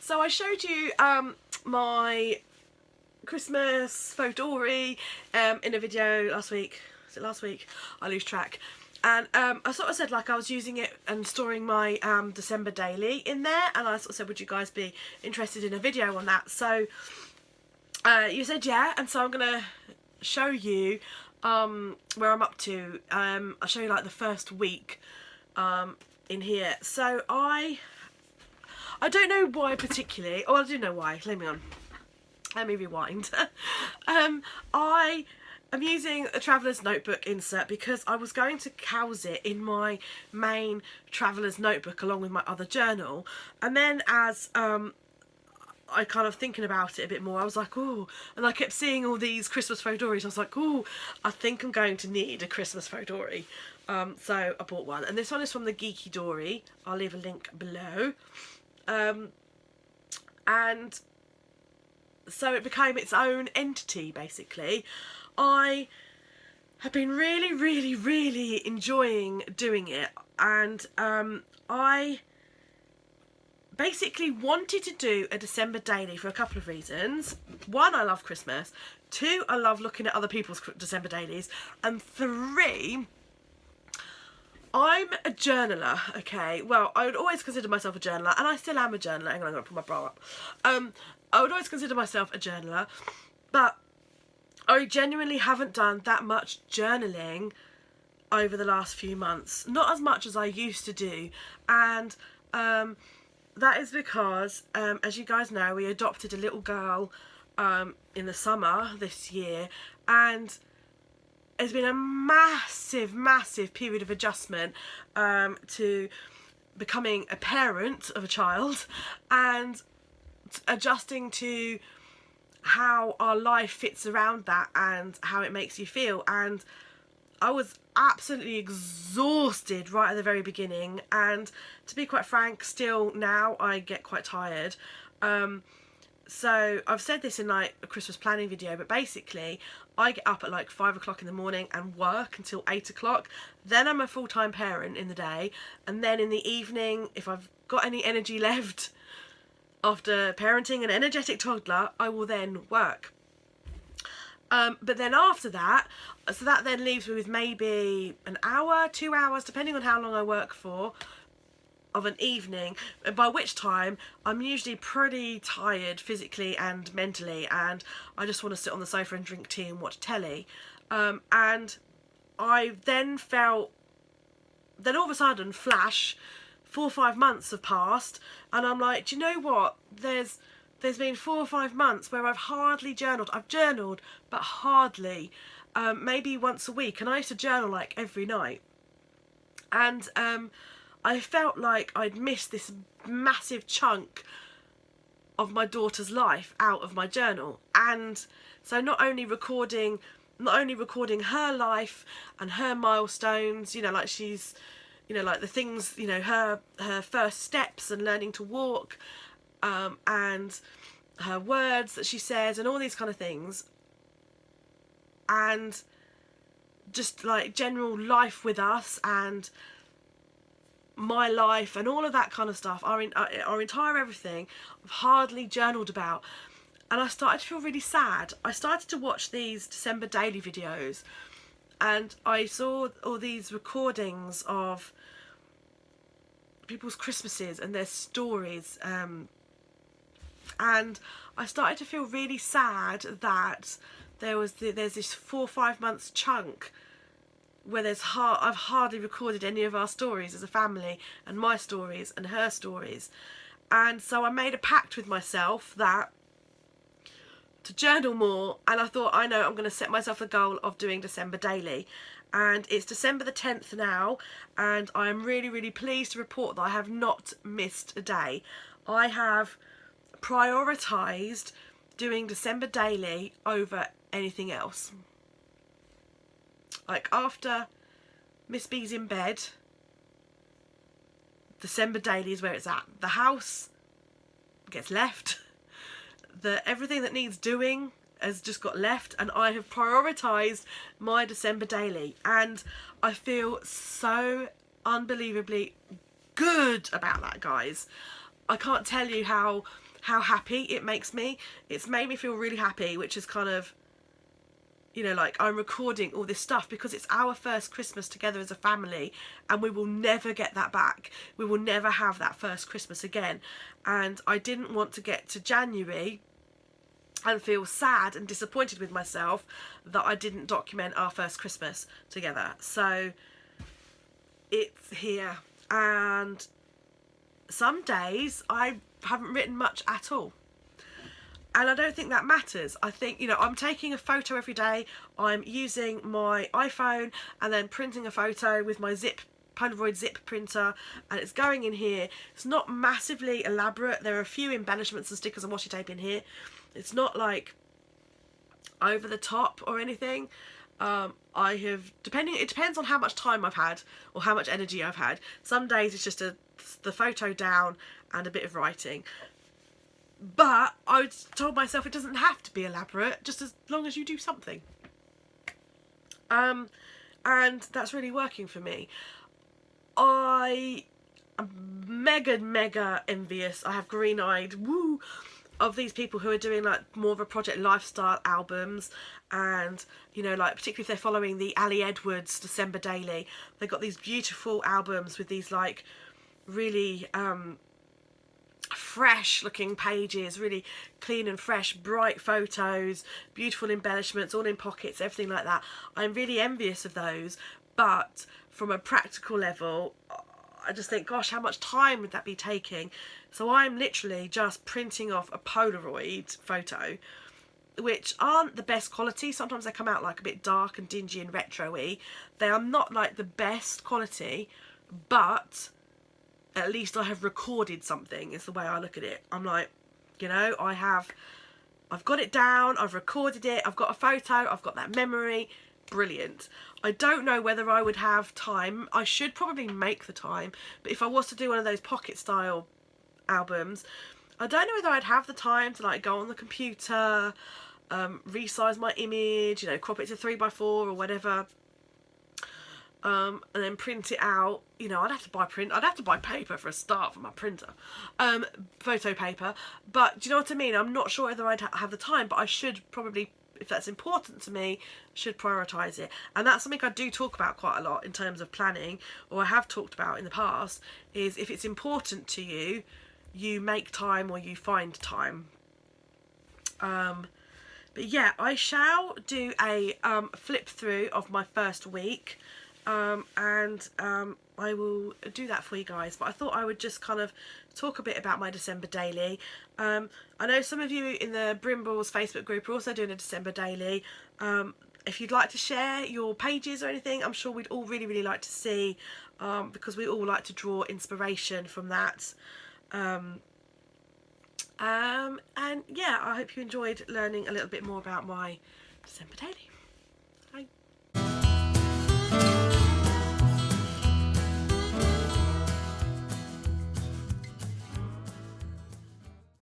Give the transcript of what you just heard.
So I showed you my Christmas photory in a video last week. Was it last week? I lose track. And I sort of said like I was using it and storing my December daily in there, and I sort of said, would you guys be interested in a video on that? So you said yeah, and so I'm gonna show you where I'm up to. I'll show you like the first week in here. So I don't know why particularly. Oh, I do know why. Let me rewind. I am using a traveller's notebook insert because I was going to house it in my main traveller's notebook along with my other journal, and then as I kind of thinking about it a bit more, I was like, oh, and I kept seeing all these Christmas photories. I was like, oh, I think I'm going to need a Christmas photory. So I bought one, and this one is from the Geeky Dory. I'll leave a link below. And so it became its own entity, basically. I have been really enjoying doing it, and I basically wanted to do a December daily for a couple of reasons. One, I love Christmas. Two, I love looking at other people's December dailies. And three, I'm a journaler, okay? Well, I would always consider myself a journaler, and I still am a journaler. Hang on, I'm going to put my bra up. I would always consider myself a journaler, but I genuinely haven't done that much journaling over the last few months. Not as much as I used to do. And that is because, as you guys know, we adopted a little girl in the summer this year, and it's been a massive period of adjustment to becoming a parent of a child and adjusting to how our life fits around that and how it makes you feel. And I was absolutely exhausted right at the very beginning, and to be quite frank, still now I get quite tired. So I've said this in like a Christmas planning video, but basically I get up at like 5 o'clock in the morning and work until 8 o'clock. Then I'm a full-time parent in the day, and then in the evening, if I've got any energy left after parenting an energetic toddler, I will then work. But then after that, so that then leaves me with maybe an hour, 2 hours, depending on how long I work for, of an evening, by which time I'm usually pretty tired physically and mentally, and I just want to sit on the sofa and drink tea and watch telly. And I then felt, then all of a sudden, flash, 4 or 5 months have passed, and I'm like, do you know what, there's been 4 or 5 months where I've hardly journaled. I've journaled, but hardly, maybe once a week, and I used to journal like every night. And I felt like I'd missed this massive chunk of my daughter's life out of my journal. And so not only recording her life and her milestones, you know, like she's, you know, like the things, you know, her first steps and learning to walk, and her words that she says and all these kind of things, and just like general life with us and my life and all of that kind of stuff, our entire everything, I've hardly journaled about. And I started to feel really sad. I started to watch these December daily videos, and I saw all these recordings of people's Christmases and their stories, and I started to feel really sad that there's this 4 or 5 months chunk where I've hardly recorded any of our stories as a family, and my stories and her stories. And so I made a pact with myself that to journal more, and I thought, I know, I'm going to set myself a goal of doing December daily. And it's December the 10th now, and I am really pleased to report that I have not missed a day. I have prioritised doing December daily over anything else. Like, after Miss B's in bed, December daily is where it's at. The house gets left. Everything that needs doing has just got left, and I have prioritised my December daily, and I feel so unbelievably good about that, guys. I can't tell you how happy it makes me. It's made me feel really happy, which is kind of, you know, like I'm recording all this stuff because it's our first Christmas together as a family, and we will never get that back. We will never have that first Christmas again. And I didn't want to get to January and feel sad and disappointed with myself that I didn't document our first Christmas together. So it's here, and some days I haven't written much at all. And I don't think that matters. I think, you know, I'm taking a photo every day. I'm using my iPhone and then printing a photo with my Polaroid zip printer, and it's going in here. It's not massively elaborate. There are a few embellishments and stickers and washi tape in here. It's not like over the top or anything. It depends on how much time I've had or how much energy I've had. Some days it's just the photo down and a bit of writing. But I told myself it doesn't have to be elaborate, just as long as you do something. And that's really working for me. I am mega envious. I have green-eyed, woo, of these people who are doing like more of a project lifestyle albums, and you know, like particularly if they're following the Ali Edwards December Daily, they've got these beautiful albums with these like really fresh looking pages, really clean and fresh, bright photos, beautiful embellishments, all in pockets, everything like that. I'm really envious of those, but from a practical level, I just think, gosh, how much time would that be taking? So I'm literally just printing off a Polaroid photo, which aren't the best quality. Sometimes they come out like a bit dark and dingy and retro-y. They are not like the best quality, but at least I have recorded something, is the way I look at it. I'm like, you know, I've got it down, I've recorded it, I've got a photo, I've got that memory. Brilliant. I don't know whether I would have time. I should probably make the time, but if I was to do one of those pocket style albums, I don't know whether I'd have the time to like go on the computer, resize my image, you know, crop it to 3x4 or whatever, and then print it out. You know, I'd have to buy paper for a start for my printer, photo paper. But do you know what I mean? I'm not sure whether I'd have the time, but I should probably, if that's important to me, should prioritise it. And that's something I do talk about quite a lot in terms of planning, or I have talked about in the past, is if it's important to you, you make time or you find time. But yeah, I shall do a flip through of my first week, and I will do that for you guys. But I thought I would just kind of talk a bit about my December daily. I know some of you in the Brimbles Facebook group are also doing a December daily. If you'd like to share your pages or anything, I'm sure we'd all really like to see, because we all like to draw inspiration from that. And yeah, I hope you enjoyed learning a little bit more about my December daily.